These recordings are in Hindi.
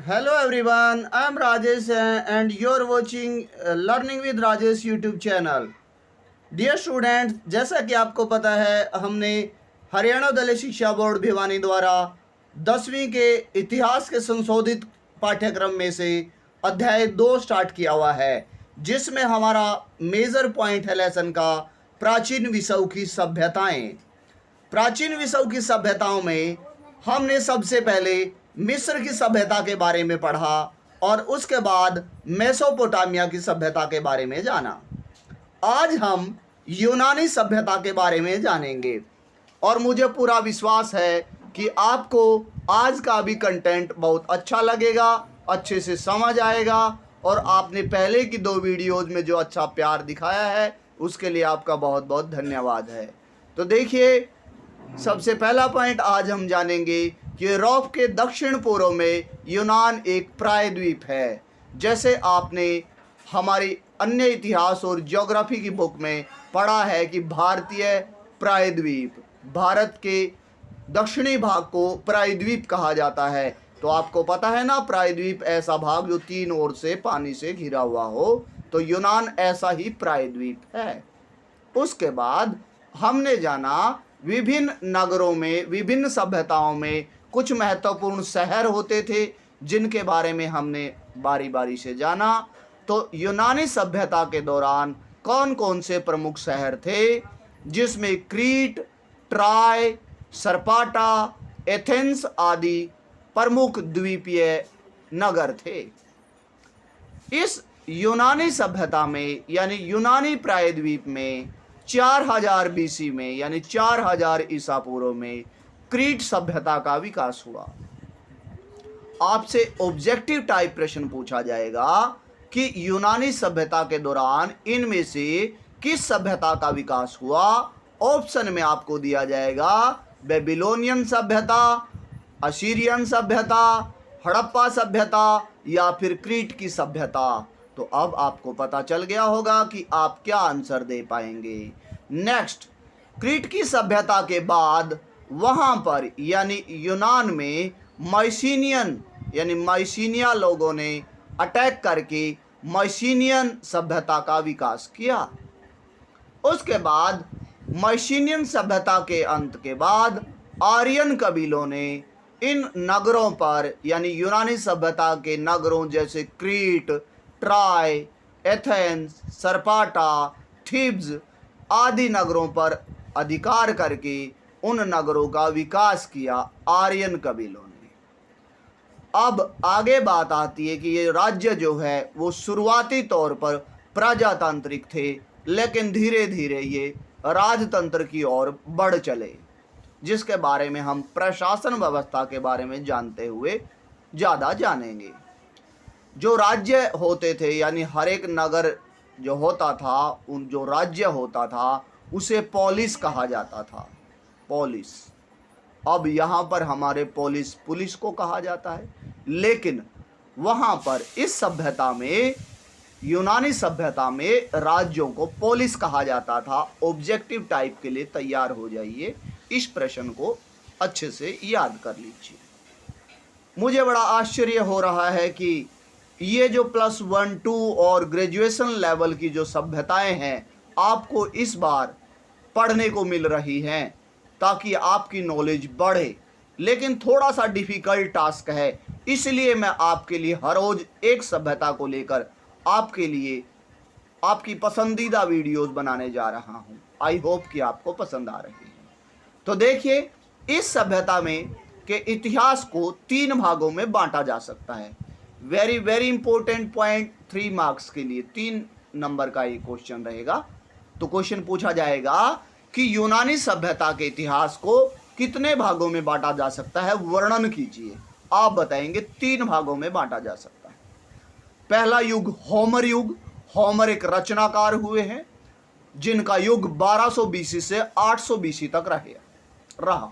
Hello everyone, I am Rajesh and you're watching Learning with Rajesh YouTube channel. Dear students, जैसा कि आपको पता है हमने हरियाणा दलीय शिक्षा बोर्ड भिवानी द्वारा 10वीं के इतिहास के संशोधित पाठ्यक्रम में से अध्याय 2 स्टार्ट किया हुआ है, जिसमें हमारा मेजर पॉइंट है लेसन का प्राचीन विश्व की सभ्यताएं। प्राचीन विश्व की सभ्यताओं में हमने सबसे पहले मिस्र की सभ्यता के बारे में पढ़ा और उसके बाद मेसोपोटामिया की सभ्यता के बारे में जाना। आज हम यूनानी सभ्यता के बारे में जानेंगे और मुझे पूरा विश्वास है कि आपको आज का भी कंटेंट बहुत अच्छा लगेगा, अच्छे से समझ आएगा और आपने पहले की 2 वीडियोज़ में जो अच्छा प्यार दिखाया है उसके लिए आपका बहुत बहुत धन्यवाद है। तो देखिए, सबसे पहला पॉइंट आज हम जानेंगे कि यूरोप के दक्षिण पूर्व में यूनान एक प्रायद्वीप है। जैसे आपने हमारी अन्य इतिहास और ज्योग्राफी की बुक में पढ़ा है कि भारतीय प्रायद्वीप, भारत के दक्षिणी भाग को प्रायद्वीप कहा जाता है। तो आपको पता है ना, प्रायद्वीप ऐसा भाग जो 3 ओर से पानी से घिरा हुआ हो, तो यूनान ऐसा ही प्रायद्वीप है। उसके बाद हमने जाना विभिन्न नगरों में, विभिन्न सभ्यताओं में कुछ महत्वपूर्ण शहर होते थे जिनके बारे में हमने बारी बारी से जाना। तो यूनानी सभ्यता के दौरान कौन कौन से प्रमुख शहर थे, जिसमें क्रीट, ट्राय, स्पार्टा, एथेंस आदि प्रमुख द्वीपीय नगर थे। इस यूनानी सभ्यता में यानी यूनानी प्रायद्वीप में 4000 बीसी में यानी 4000 ईसा पूर्व में क्रीट सभ्यता का विकास हुआ। आपसे ऑब्जेक्टिव टाइप प्रश्न पूछा जाएगा कि यूनानी सभ्यता के दौरान इनमें से किस सभ्यता का विकास हुआ। ऑप्शन में आपको दिया जाएगा बेबीलोनियन सभ्यता, असीरियन सभ्यता, हड़प्पा सभ्यता या फिर क्रीट की सभ्यता। तो अब आपको पता चल गया होगा कि आप क्या आंसर दे पाएंगे। नेक्स्ट, क्रीट की सभ्यता के बाद वहाँ पर यानी यूनान में माइसिनियन यानी माइसिनिया लोगों ने अटैक करके माइसिनियन सभ्यता का विकास किया। उसके बाद माइसिनियन सभ्यता के अंत के बाद आर्यन कबीलों ने इन नगरों पर यानी यूनानी सभ्यता के नगरों जैसे Crete, Troy, Athens, Sparta, Thebes आदि नगरों पर अधिकार करके उन नगरों का विकास किया आर्यन कबीलों ने। अब आगे बात आती है कि ये राज्य जो है वो शुरुआती तौर पर प्रजातांत्रिक थे, लेकिन धीरे धीरे ये राजतंत्र की ओर बढ़ चले, जिसके बारे में हम प्रशासन व्यवस्था के बारे में जानते हुए ज़्यादा जानेंगे। जो राज्य होते थे यानी हर एक नगर जो होता था, उन जो राज्य होता था उसे पोलिस कहा जाता था, पोलिस। अब यहाँ पर हमारे पोलिस पुलिस को कहा जाता है, लेकिन वहाँ पर इस सभ्यता में, यूनानी सभ्यता में राज्यों को पोलिस कहा जाता था। ऑब्जेक्टिव टाइप के लिए तैयार हो जाइए, इस प्रश्न को अच्छे से याद कर लीजिए। मुझे बड़ा आश्चर्य हो रहा है कि ये जो +1, 2 और ग्रेजुएशन लेवल की जो सभ्यताएं हैं आपको इस बार पढ़ने को मिल रही हैं ताकि आपकी नॉलेज बढ़े, लेकिन थोड़ा सा डिफ़िकल्ट टास्क है। इसलिए मैं आपके लिए हर रोज़ एक सभ्यता को लेकर आपके लिए आपकी पसंदीदा वीडियोस बनाने जा रहा हूं। आई होप कि आपको पसंद आ रही है। तो देखिए, इस सभ्यता में के इतिहास को 3 भागों में बांटा जा सकता है। Very very important point, 3 marks के लिए 3 नंबर का ये क्वेश्चन रहेगा। तो क्वेश्चन पूछा जाएगा कि यूनानी सभ्यता के इतिहास को कितने भागों में बांटा जा सकता है, वर्णन कीजिए। आप बताएंगे 3 भागों में बांटा जा सकता है। पहला युग होमर युग। होमर एक रचनाकार हुए हैं जिनका युग 1200 बीसी से 800 बीसी तक रहा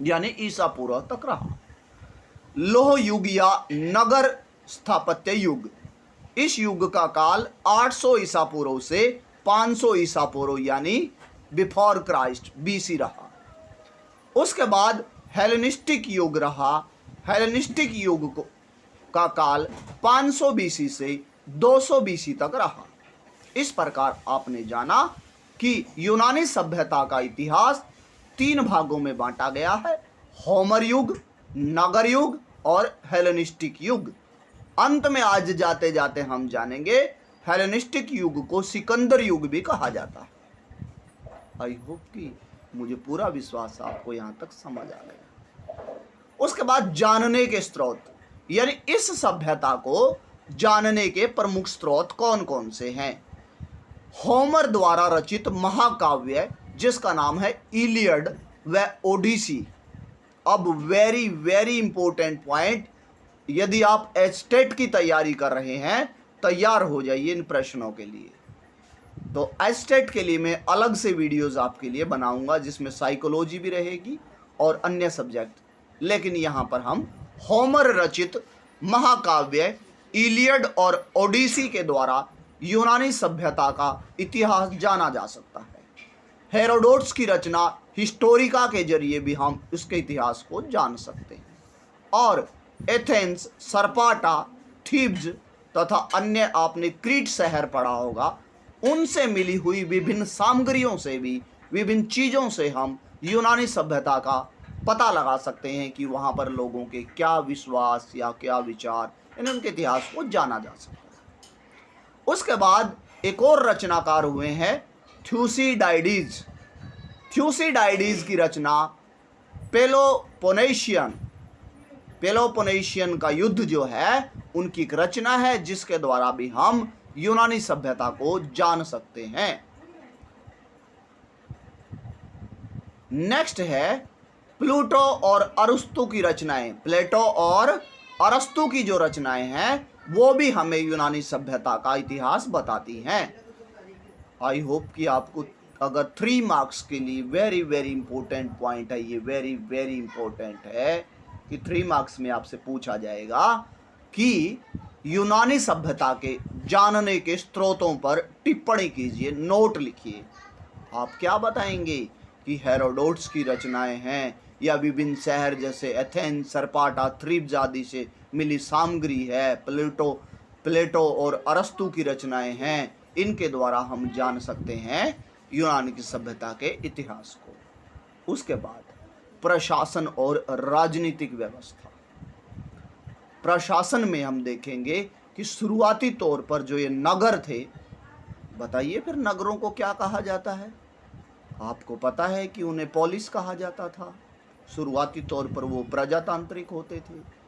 यानी ईसा पूर्व तक रहा। लोह युग या नगर स्थापत्य युग, इस युग का काल 800 ईसा पूर्व से 500 ईसा पूर्व यानी बिफोर क्राइस्ट बीसी रहा। उसके बाद हेलेनिस्टिक युग रहा। हेलेनिस्टिक युग का काल 500 बीसी से 200 बीसी तक रहा। इस प्रकार आपने जाना कि यूनानी सभ्यता का इतिहास 3 भागों में बांटा गया है, होमर युग, नगर युग और हेलेनिस्टिक युग। अंत में आज जाते जाते हम जानेंगे हेलेनिस्टिक युग को सिकंदर युग भी कहा जाता है। आई होप कि मुझे पूरा विश्वास है आपको यहाँ तक समझ आ गया। उसके बाद जानने के स्रोत, यानी इस सभ्यता को जानने के प्रमुख स्रोत कौन कौन से हैं। होमर द्वारा रचित महाकाव्य जिसका नाम है इलियड व ओडिसी। अब वेरी वेरी इंपॉर्टेंट पॉइंट, यदि आप एस्टेट की तैयारी कर रहे हैं तैयार हो जाइए इन प्रश्नों के लिए। तो एस्टेट के लिए मैं अलग से वीडियोस आपके लिए बनाऊंगा जिसमें साइकोलॉजी भी रहेगी और अन्य सब्जेक्ट, लेकिन यहाँ पर हम होमर रचित महाकाव्य इलियड और ओडिसी के द्वारा यूनानी सभ्यता का इतिहास जाना जा सकता है। हेरोडोट्स की रचना हिस्टोरिका के जरिए भी हम उसके इतिहास को जान सकते हैं और एथेंस, स्पार्टा, थीब्स तथा अन्य आपने क्रीट शहर पढ़ा होगा, उनसे मिली हुई विभिन्न सामग्रियों से भी, विभिन्न चीज़ों से हम यूनानी सभ्यता का पता लगा सकते हैं कि वहाँ पर लोगों के क्या विश्वास या क्या विचार, उनके इतिहास को जाना जा सकता है। उसके बाद एक और रचनाकार हुए हैं थ्यूसिडाइडीज। थ्यूसिडाइडीज की रचना पेलोपोनेशियन का युद्ध जो है उनकी एक रचना है जिसके द्वारा भी हम यूनानी सभ्यता को जान सकते हैं। नेक्स्ट है प्लूटो और अरस्तु की रचनाएं। प्लेटो और अरस्तु की जो रचनाएं हैं वो भी हमें यूनानी सभ्यता का इतिहास बताती हैं। आई होप कि आपको अगर 3 मार्क्स के लिए वेरी वेरी इंपॉर्टेंट पॉइंट है, ये वेरी वेरी इंपॉर्टेंट है कि 3 मार्क्स में आपसे पूछा जाएगा कि यूनानी सभ्यता के जानने के स्रोतों पर टिप्पणी कीजिए, नोट लिखिए। आप क्या बताएंगे कि हेरोडोट्स की रचनाएं हैं या विभिन्न शहर जैसे एथेंस, स्पार्टा, थीब्स आदि से मिली सामग्री है, प्लेटो और अरस्तु की रचनाएं हैं, इनके द्वारा हम जान सकते हैं यूनान की सभ्यता के इतिहास को। उसके बाद प्रशासन और राजनीतिक व्यवस्था। प्रशासन में हम देखेंगे कि शुरुआती तौर पर जो ये नगर थे, बताइए फिर नगरों को क्या कहा जाता है। आपको पता है कि उन्हें पोलिस कहा जाता था। शुरुआती तौर पर वो प्रजातांत्रिक होते थे।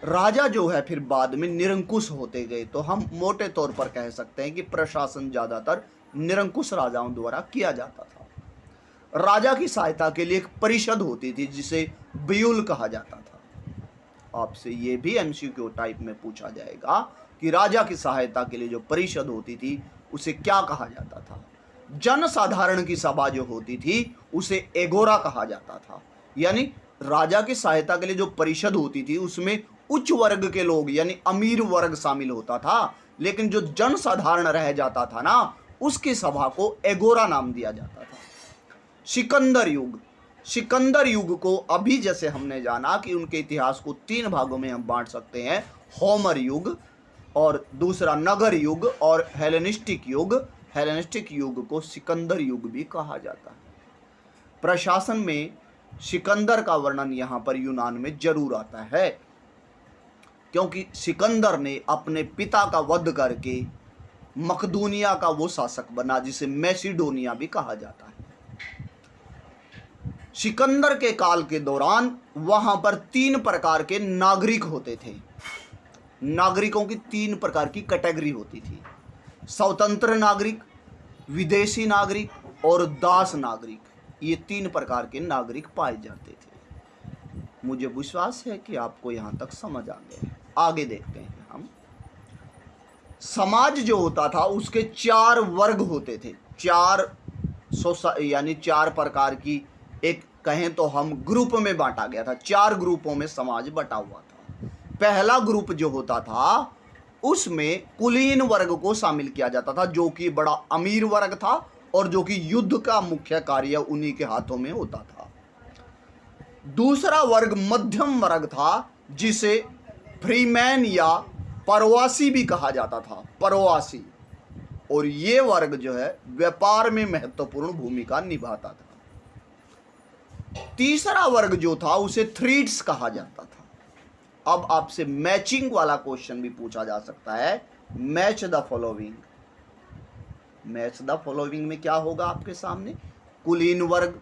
राजा जो है फिर बाद में निरंकुश होते गए, तो हम मोटे तौर पर कह सकते हैं कि प्रशासन ज़्यादातर निरंकुश राजाओं द्वारा किया जाता था। राजा की सहायता के लिए एक परिषद होती थी जिसे ब्यूल कहा जाता था। आपसे ये भी एमसीक्यू टाइप में पूछा जाएगा कि राजा की सहायता के लिए जो परिषद होती थी उसे क्या कहा जाता था। जनसाधारण की सभा जो होती थी उसे एगोरा कहा जाता था। यानी राजा की सहायता के लिए जो परिषद होती थी उसमें उच्च वर्ग के लोग यानी अमीर वर्ग शामिल होता था, लेकिन जो जनसाधारण रह जाता था ना उसकी सभा को एगोरा नाम दिया जाता था। सिकंदर युग। सिकंदर युग को अभी जैसे हमने जाना कि उनके इतिहास को 3 भागों में हम बांट सकते हैं, होमर युग और दूसरा नगर युग और हेलेनिस्टिक युग। हेलेनिस्टिक युग को सिकंदर युग भी कहा जाता है। प्रशासन में सिकंदर का वर्णन यहाँ पर यूनान में जरूर आता है, क्योंकि सिकंदर ने अपने पिता का वध करके मकदूनिया का वो शासक बना जिसे मैसिडोनिया भी कहा जाता है। सिकंदर के काल के दौरान वहां पर 3 प्रकार के नागरिक होते थे। नागरिकों की 3 प्रकार की कैटेगरी होती थी, स्वतंत्र नागरिक, विदेशी नागरिक और दास नागरिक। ये 3 प्रकार के नागरिक पाए जाते थे। मुझे विश्वास है कि आपको यहाँ तक समझ आ गया है। आगे देखते हैं हम। समाज जो होता था उसके 4 वर्ग होते थे, 4 प्रकार की एक कहें तो हम ग्रुप में बांटा गया था। 4 ग्रुपों में समाज बटा हुआ था। पहला ग्रुप जो होता था उसमें कुलीन वर्ग को शामिल किया जाता था, जो कि बड़ा अमीर वर्ग था और जो कि युद्ध का मुख्य कार्य उन्हीं के हाथों में होता था। दूसरा वर्ग मध्यम वर्ग था जिसे फ्रीमैन या परवासी भी कहा जाता था, परवासी। और ये वर्ग जो है व्यापार में महत्वपूर्ण भूमिका निभाता था। तीसरा वर्ग जो था उसे थ्रीड्स कहा जाता था। अब आपसे मैचिंग वाला क्वेश्चन भी पूछा जा सकता है। Match the following. Match the following में क्या होगा आपके सामने? कुलीन वर्ग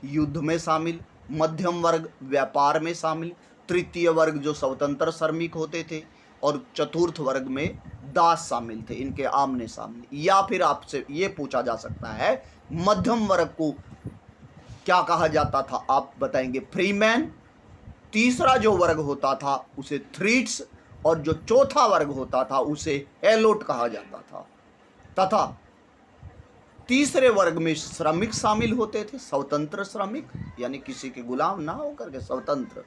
युद्ध में शामिल, मध्यम वर्ग व्यापार में शामिल, तृतीय वर्ग जो स्वतंत्र श्रमिक होते थे, और चतुर्थ वर्ग में दास शामिल थे, इनके आमने सामने। या फिर आपसे ये पूछा जा सकता है मध्यम वर्ग को क्या कहा जाता था? आप बताएंगे फ्रीमैन। तीसरा जो वर्ग होता था उसे थ्रीड्स, और जो चौथा वर्ग होता था उसे हेलोट कहा जाता था। तथा तीसरे वर्ग में श्रमिक शामिल होते थे, स्वतंत्र श्रमिक, यानी किसी के गुलाम ना होकर के स्वतंत्र।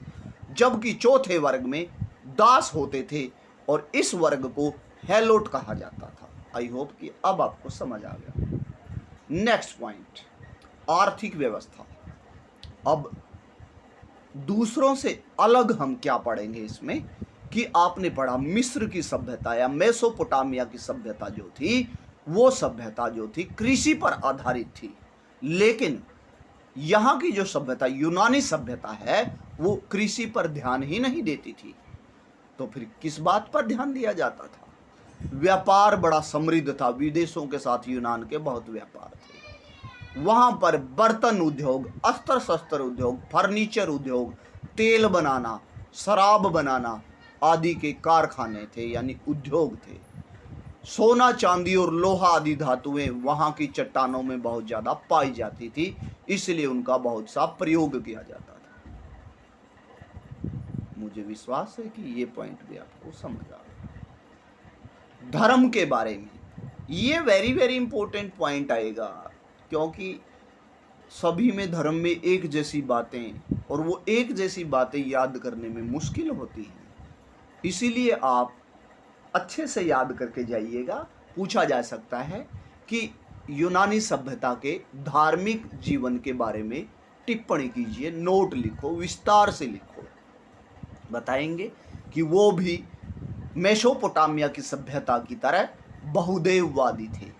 जबकि चौथे वर्ग में दास होते थे, और इस वर्ग को हेलोट कहा जाता था। आई होप कि अब आपको समझ आ गया। नेक्स्ट पॉइंट, आर्थिक व्यवस्था। अब दूसरों से अलग हम क्या पढ़ेंगे इसमें कि आपने पढ़ा मिस्र की सभ्यता या मेसोपोटामिया की सभ्यता जो थी, वो सभ्यता जो थी कृषि पर आधारित थी। लेकिन यहाँ की जो सभ्यता यूनानी सभ्यता है वो कृषि पर ध्यान ही नहीं देती थी। तो फिर किस बात पर ध्यान दिया जाता था? व्यापार बड़ा समृद्ध था, विदेशों के साथ यूनान के बहुत व्यापार थे। वहाँ पर बर्तन उद्योग, अस्त्र शस्त्र उद्योग, फर्नीचर उद्योग, तेल बनाना, शराब बनाना आदि के कारखाने थे, यानी उद्योग थे। सोना, चांदी और लोहा आदि धातुएं वहाँ की चट्टानों में बहुत ज़्यादा पाई जाती थी, इसलिए उनका बहुत सा प्रयोग किया जाता था। मुझे विश्वास है कि ये पॉइंट भी आपको समझ आ गया। धर्म के बारे में ये वेरी वेरी इंपॉर्टेंट पॉइंट आएगा, क्योंकि सभी में धर्म में एक जैसी बातें, और वो एक जैसी बातें याद करने में मुश्किल होती हैं। इसीलिए आप अच्छे से याद करके जाइएगा। पूछा जा सकता है कि यूनानी सभ्यता के धार्मिक जीवन के बारे में टिप्पणी कीजिए, नोट लिखो, विस्तार से लिखो। बताएंगे कि वो भी मेसोपोटामिया की सभ्यता की तरह बहुदेववादी थे,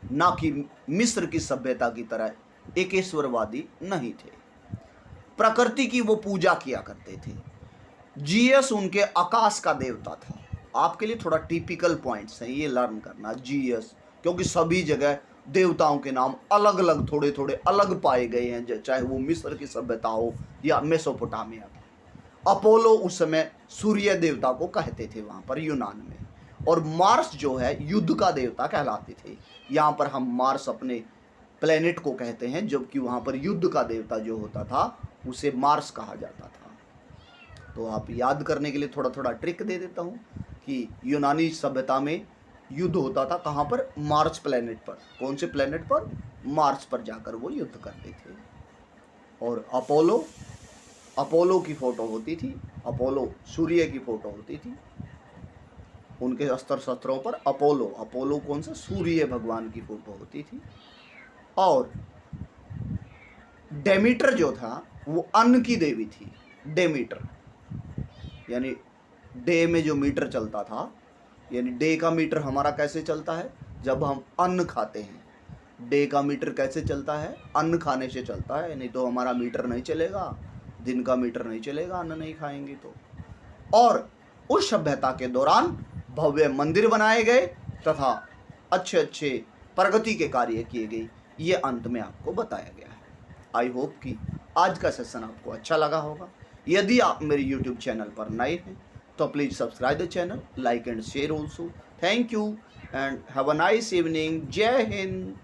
ना कि मिस्र की सभ्यता की तरह एकेश्वरवादी नहीं थे। प्रकृति की वो पूजा किया करते थे। जीएस उनके आकाश का देवता था। आपके लिए थोड़ा टिपिकल पॉइंट्स हैं, ये लर्न करना जीएस, क्योंकि सभी जगह देवताओं के नाम अलग अलग, थोड़े थोड़े अलग पाए गए हैं, चाहे वो मिस्र की सभ्यता हो या मेसोपोटामिया की। अपोलो उस समय सूर्य देवता को कहते थे वहाँ पर यूनान में, और मार्स जो है युद्ध का देवता कहलाते थे। यहाँ पर हम मार्स अपने प्लेनेट को कहते हैं, जबकि वहाँ पर युद्ध का देवता जो होता था उसे मार्स कहा जाता था। तो आप याद करने के लिए थोड़ा थोड़ा ट्रिक दे देता हूँ कि यूनानी सभ्यता में युद्ध होता था कहाँ पर? मार्स प्लेनेट पर। कौन से प्लेनेट पर? मार्स पर जाकर वो युद्ध करते थे। और अपोलो की फोटो होती थी, अपोलो सूर्य की फोटो होती थी, उनके अस्त्र शस्त्रों पर अपोलो कौन सा? सूर्य भगवान की फोटो होती थी। और डेमीटर जो था वो अन्न की देवी थी। डेमीटर यानी डे में जो मीटर चलता था, यानी डे का मीटर हमारा कैसे चलता है? जब हम अन्न खाते हैं। डे का मीटर कैसे चलता है? अन्न खाने से चलता है, नहीं तो हमारा मीटर नहीं चलेगा, दिन का मीटर नहीं चलेगा अन्न नहीं खाएंगे तो। और उस सभ्यता के दौरान भव्य मंदिर बनाए गए तथा अच्छे अच्छे प्रगति के कार्य किए गए, ये अंत में आपको बताया गया है। आई होप कि आज का सेशन आपको अच्छा लगा होगा। यदि आप मेरे YouTube चैनल पर नए हैं तो please subscribe the channel, like and share also. Thank you and have a nice evening. जय हिंद।